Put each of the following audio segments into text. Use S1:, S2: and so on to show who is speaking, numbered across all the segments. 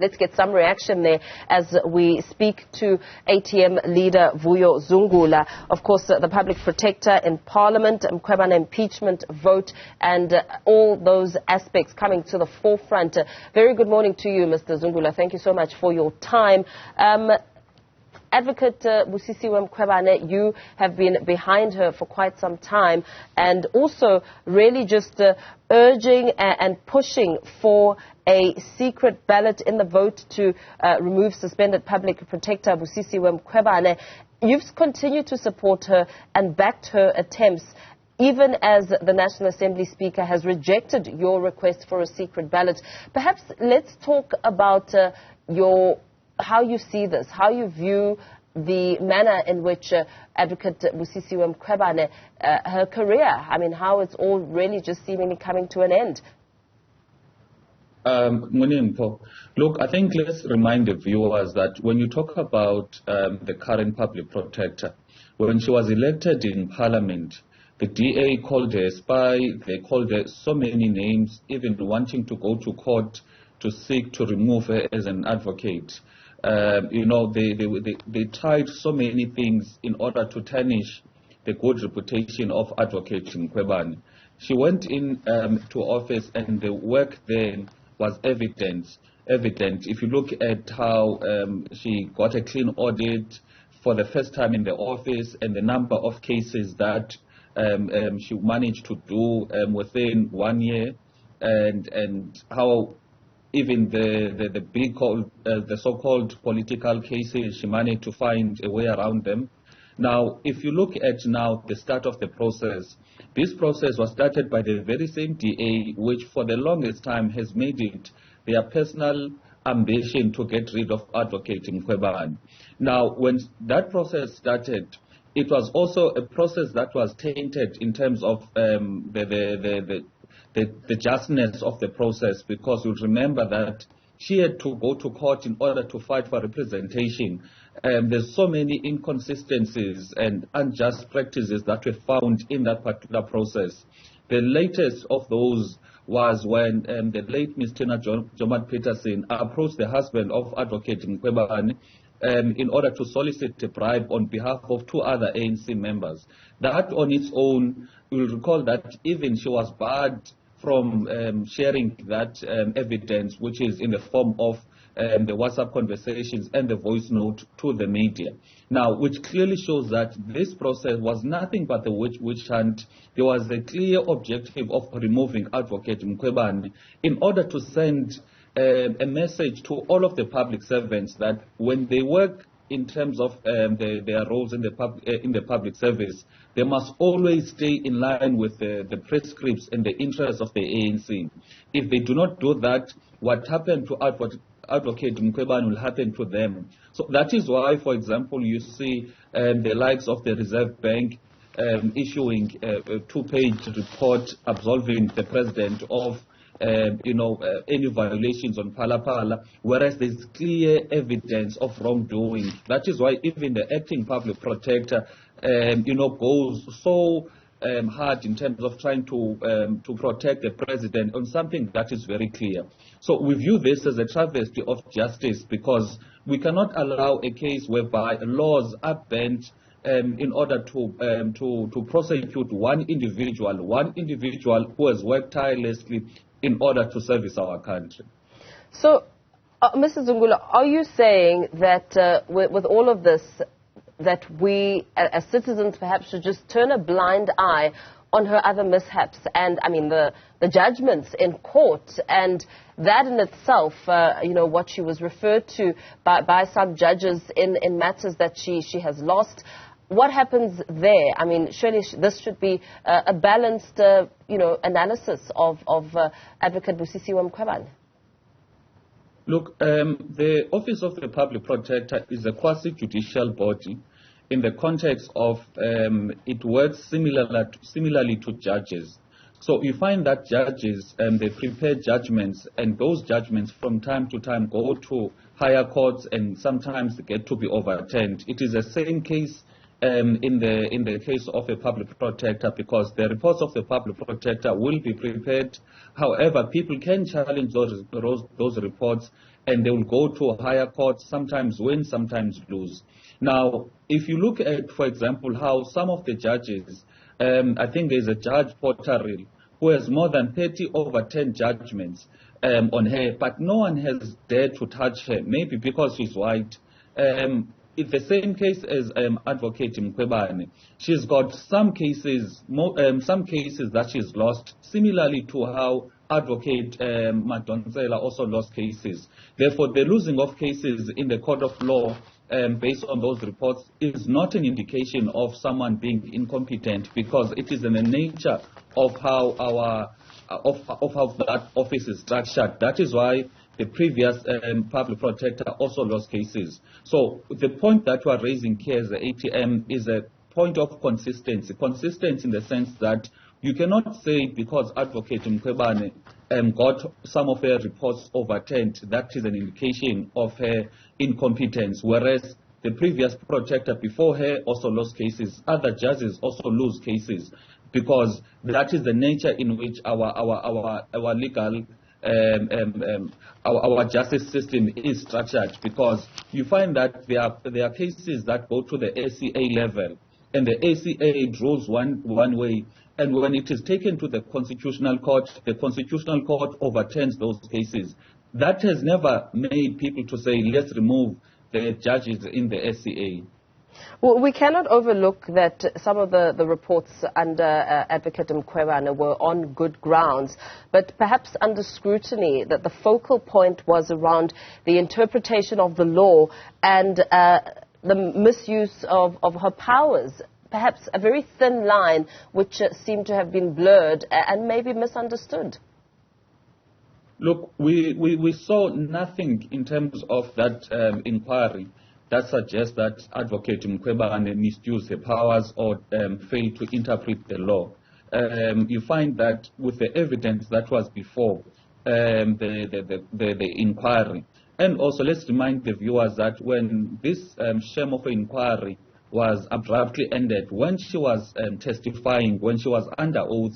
S1: Let's get some reaction there as we speak to ATM leader Vuyo Zungula. Of course, the Public Protector in Parliament, Mkhwebane impeachment vote, and all those aspects coming to the forefront. Very good morning to you, Mr. Zungula. Thank you so much for your time. Advocate Busisiwe Mkhwebane, you have been behind her for quite some time, and also really just urging and pushing for a secret ballot in the vote to remove suspended Public Protector Busisiwe Mkhwebane. You've continued to support her and backed her attempts, even as the National Assembly Speaker has rejected your request for a secret ballot. Perhaps let's talk about how you see this, how you view the manner in which Advocate Busisiwe Mkhwebane, her career, I mean, how it's all really just seemingly coming to an end.
S2: Look, I think let's remind the viewers that when you talk about the current Public Protector, when she was elected in Parliament, the DA called her a spy, they called her so many names, even wanting to go to court to seek to remove her as an advocate. They tried so many things in order to tarnish the good reputation of Advocate Mkhwebane. She went in to office, and the work then was evident. If you look at how she got a clean audit for the first time in the office, and the number of cases that she managed to do within 1 year, and how even the so-called political cases, she managed to find a way around them. Now, if you look at now the start of the process, this process was started by the very same DA, which for the longest time has made it their personal ambition to get rid of Advocate Mkhwebane. Now, when that process started, it was also a process that was tainted in terms of the justness of the process, because you remember that she had to go to court in order to fight for representation. There's so many inconsistencies and unjust practices that were found in that particular process. The latest of those was when the late Ms. Tina Joemat-Pettersson approached the husband of Advocate Mkhwebane in order to solicit a bribe on behalf of 2 other ANC members. That on its own, you'll recall that even she was barred from sharing that evidence, which is in the form of the WhatsApp conversations and the voice note, to the media. Now, which clearly shows that this process was nothing but a witch hunt. There was a clear objective of removing Advocate Mkhwebane in order to send a message to all of the public servants that when they work in terms of their roles in the public service, they must always stay in line with the prescripts and the interests of the ANC. If they do not do that, what happened to Advocate Mkhwebane will happen to them. So that is why, for example, you see the likes of the Reserve Bank issuing a 2-page report absolving the president of any violations on Phala, whereas there's clear evidence of wrongdoing. That is why even the acting Public Protector, goes so hard in terms of trying to protect the president on something that is very clear. So we view this as a travesty of justice, because we cannot allow a case whereby laws are bent in order to prosecute one individual who has worked tirelessly in order to service our country. So,
S1: Mr. Zungula, are you saying that with all of this, that we as citizens perhaps should just turn a blind eye on her other mishaps and, I mean, the judgments in court, and that in itself, what she was referred to by some judges in matters that she has lost? What happens there? I mean, surely this should be a balanced, analysis of Advocate Busisiwe Mkhwebane.
S2: Look, the Office of the Public Protector is a quasi-judicial body in the context of it works similarly to judges. So you find that judges, they prepare judgments, and those judgments from time to time go to higher courts and sometimes get to be overturned. It is the same case in the case of a public protector, because the reports of the public protector will be prepared. However, people can challenge those reports, and they will go to a higher court, sometimes win, sometimes lose. Now, if you look at, for example, how some of the judges, I think there's a Judge Potteril who has more than 30 over 10 judgments on her, but no one has dared to touch her, maybe because she's white. It's the same case as Advocate Mkhwebane. She's got some cases that she's lost, similarly to how Advocate Madonsela also lost cases. Therefore, the losing of cases in the court of law based on those reports is not an indication of someone being incompetent, because it is in the nature of how how that office is structured. That is why the previous public protector also lost cases. So the point that we are raising here as the ATM is a point of consistency. Consistency in the sense that you cannot say because Advocate Mkhwebane got some of her reports overturned, that is an indication of her incompetence, whereas the previous protector before her also lost cases. Other judges also lose cases, because that is the nature in which our legal our justice system is structured, because you find that there are cases that go to the ACA level, and the ACA draws one way, and when it is taken to the Constitutional Court overturns those cases. That has never made people to say, let's remove the judges in the ACA.
S1: Well, we cannot overlook that some of the reports under Advocate Mkhwebane were on good grounds, but perhaps under scrutiny, that the focal point was around the interpretation of the law and the misuse of her powers. Perhaps a very thin line which seemed to have been blurred and maybe misunderstood.
S2: Look, we saw nothing in terms of that inquiry that suggests that Advocate Mkhwebane misused her powers or failed to interpret the law. You find that with the evidence that was before the inquiry. And also, let's remind the viewers that when this sham of an inquiry was abruptly ended, when she was testifying, when she was under oath,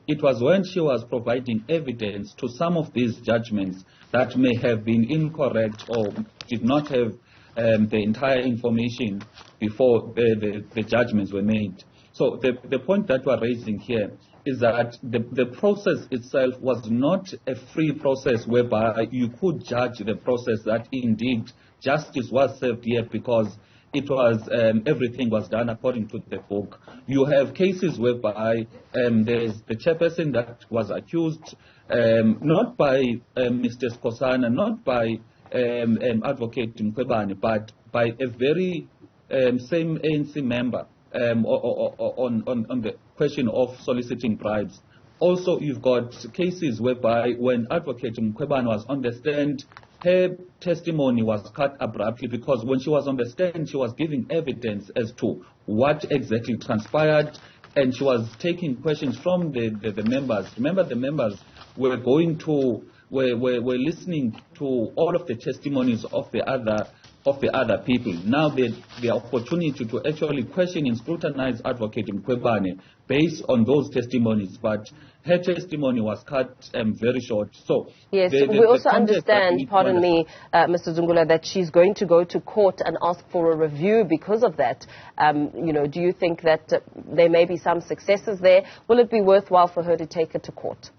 S2: it was when she was providing evidence to some of these judgments that may have been incorrect or did not have the entire information before the judgments were made. So the point that we're raising here is that the process itself was not a free process whereby you could judge the process that indeed justice was served here because it was everything was done according to the book. You have cases whereby there's the chairperson that was accused not by Mr. Skosana, not by Advocate Mkhwebane, but by a very same ANC member on the question of soliciting bribes. Also, you've got cases whereby when Advocate Mkhwebane was on the stand, her testimony was cut abruptly because when she was on the stand, she was giving evidence as to what exactly transpired, and she was taking questions from the members. Remember, the members were were listening to all of the testimonies of the other people. Now the opportunity to actually question and scrutinize Advocate Mkhwebane based on those testimonies, but her testimony was cut very short. So
S1: yes, we also understand, pardon me, Mr. Zungula, that she's going to go to court and ask for a review because of that. Do you think that there may be some successes there? Will it be worthwhile for her to take it to court?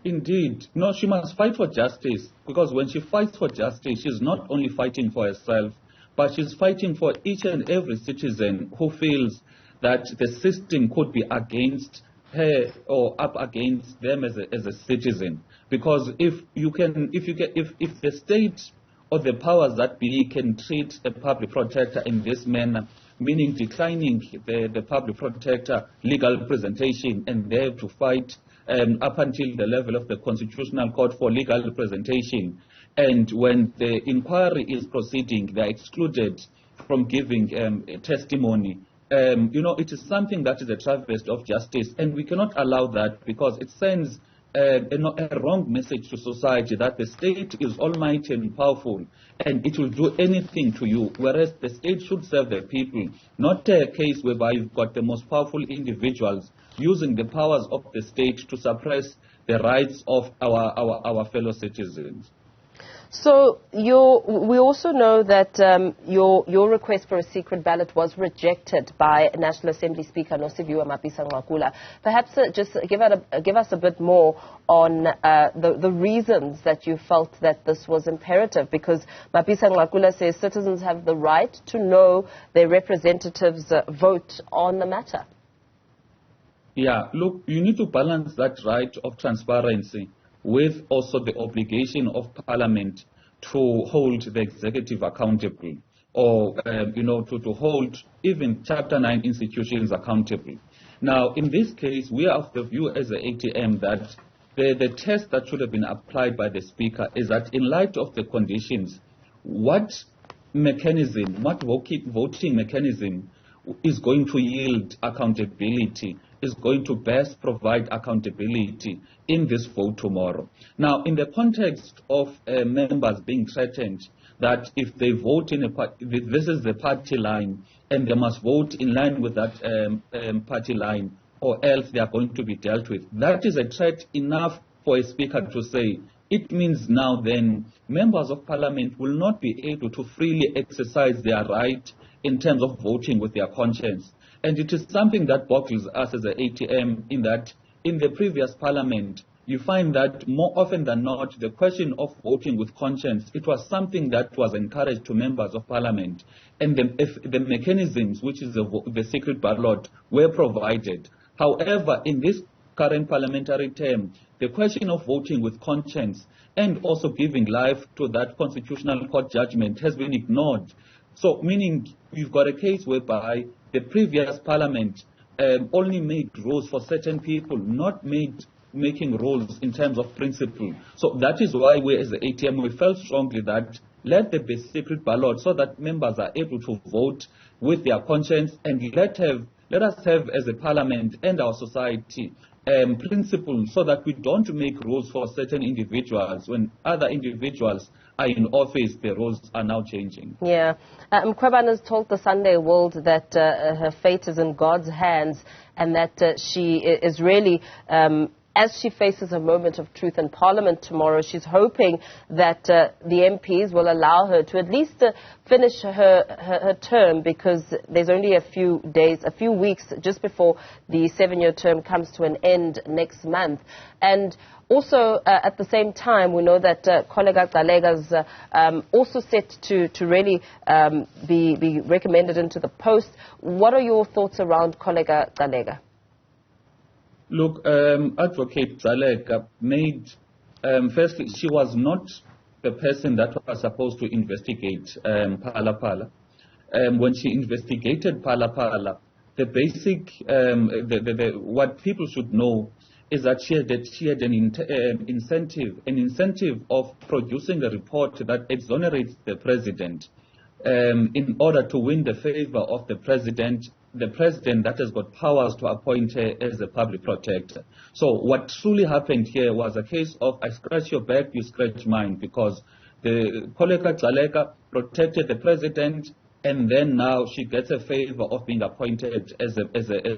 S2: Indeed. No, she must fight for justice, because when she fights for justice, she's not only fighting for herself, but she's fighting for each and every citizen who feels that the system could be against her or up against them as a citizen. Because if the state or the powers that be can treat a public protector in this manner, meaning declining the public protector legal representation, and they have to fight up until the level of the Constitutional Court for legal representation. And when the inquiry is proceeding, they are excluded from giving testimony. It is something that is a travesty of justice, and we cannot allow that, because it sends a wrong message to society that the state is almighty and powerful and it will do anything to you, whereas the state should serve the people, not a case whereby you've got the most powerful individuals using the powers of the state to suppress the rights of our fellow citizens.
S1: So we also know that your request for a secret ballot was rejected by National Assembly Speaker Nosiviwe Mapisa-Nqakula. Perhaps just give us a bit more on the reasons that you felt that this was imperative, because Mapisa-Nqakula says citizens have the right to know their representatives' vote on the matter.
S2: Yeah, look, you need to balance that right of transparency with also the obligation of Parliament to hold the executive accountable, or to hold even Chapter 9 institutions accountable. Now, in this case, we are of the view as the ATM that the test that should have been applied by the Speaker is that in light of the conditions, what voting mechanism is going to yield accountability, is going to best provide accountability in this vote tomorrow. Now, in the context of members being threatened that if they vote in this is the party line, and they must vote in line with that party line, or else they are going to be dealt with, that is a threat enough for a speaker to say, it means now then members of parliament will not be able to freely exercise their right in terms of voting with their conscience. And it is something that boggles us as an ATM, in that in the previous parliament, you find that more often than not, the question of voting with conscience, it was something that was encouraged to members of parliament. And the mechanisms, which is the secret ballot, were provided. However, in this current parliamentary term, the question of voting with conscience and also giving life to that constitutional court judgment has been ignored. So, meaning you've got a case whereby the previous parliament only made rules for certain people, not making rules in terms of principle. So that is why we as the ATM, we felt strongly that let there be secret ballot so that members are able to vote with their conscience, and let us have as a parliament and our society principles so that we don't make rules for certain individuals when other individuals are in office. The rules are now changing.
S1: Yeah. Mkhwebane has told the Sunday World that her fate is in God's hands, and that she is really, as she faces a moment of truth in Parliament tomorrow, she's hoping that the MPs will allow her to at least finish her term, because there's only a few weeks just before the 7-year term comes to an end next month. And also, at the same time, we know that Kollega Gcalega's also set to really be recommended into the post. What are your thoughts around Kollega Gcalega?
S2: Look, Advocate Gcalega made, firstly, she was not the person that was supposed to investigate Phala Phala. When she investigated Phala Phala, the basic, what people should know is that she had an incentive of producing a report that exonerates the president in order to win the favor of the president that has got powers to appoint her as a public protector. So what truly happened here was a case of I scratch your back, you scratch mine, because the Kollega Gcalega protected the president, and then now she gets a favor of being appointed as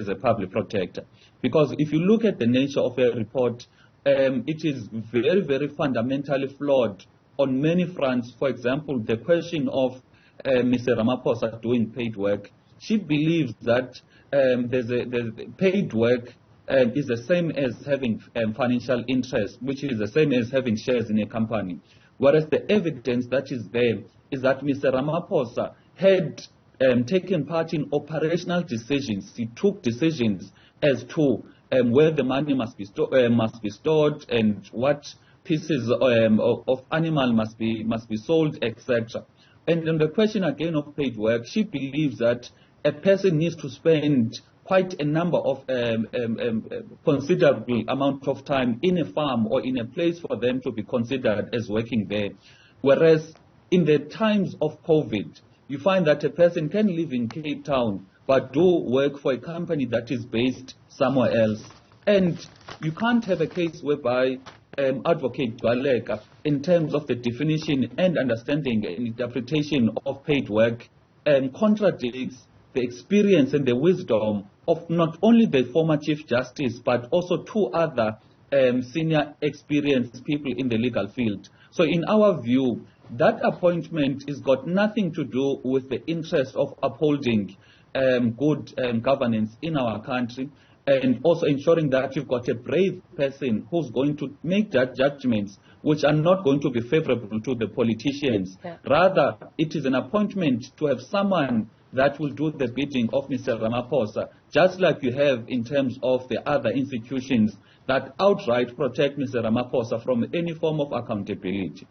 S2: a public protector. Because if you look at the nature of her report, it is very, very fundamentally flawed on many fronts. For example, the question of Mr. Ramaphosa doing paid work. She believes that there's paid work is the same as having financial interest, which is the same as having shares in a company. Whereas the evidence that is there is that Mr. Ramaphosa had taken part in operational decisions. He took decisions as to where the money must be stored and what pieces of animal must be sold, etc. And on the question again of paid work, she believes that a person needs to spend quite a number of considerable amount of time in a farm or in a place for them to be considered as working there. Whereas in the times of COVID, you find that a person can live in Cape Town but do work for a company that is based somewhere else. And you can't have a case whereby Advocate Dwaleka, in terms of the definition and understanding and interpretation of paid work, contradicts the experience and the wisdom of not only the former Chief Justice, but also two other senior experienced people in the legal field. So in our view, that appointment has got nothing to do with the interest of upholding good governance in our country, and also ensuring that you've got a brave person who's going to make that judgments which are not going to be favorable to the politicians. Yeah. Rather, it is an appointment to have someone that will do the bidding of Mr. Ramaphosa, just like you have in terms of the other institutions that outright protect Mr. Ramaphosa from any form of accountability.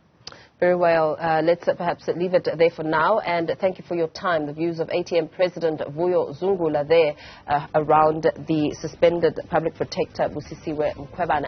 S1: Very well. Let's perhaps leave it there for now. And thank you for your time. The views of ATM President Vuyo Zungula there around the suspended Public Protector Busisiwe Mkhwebane.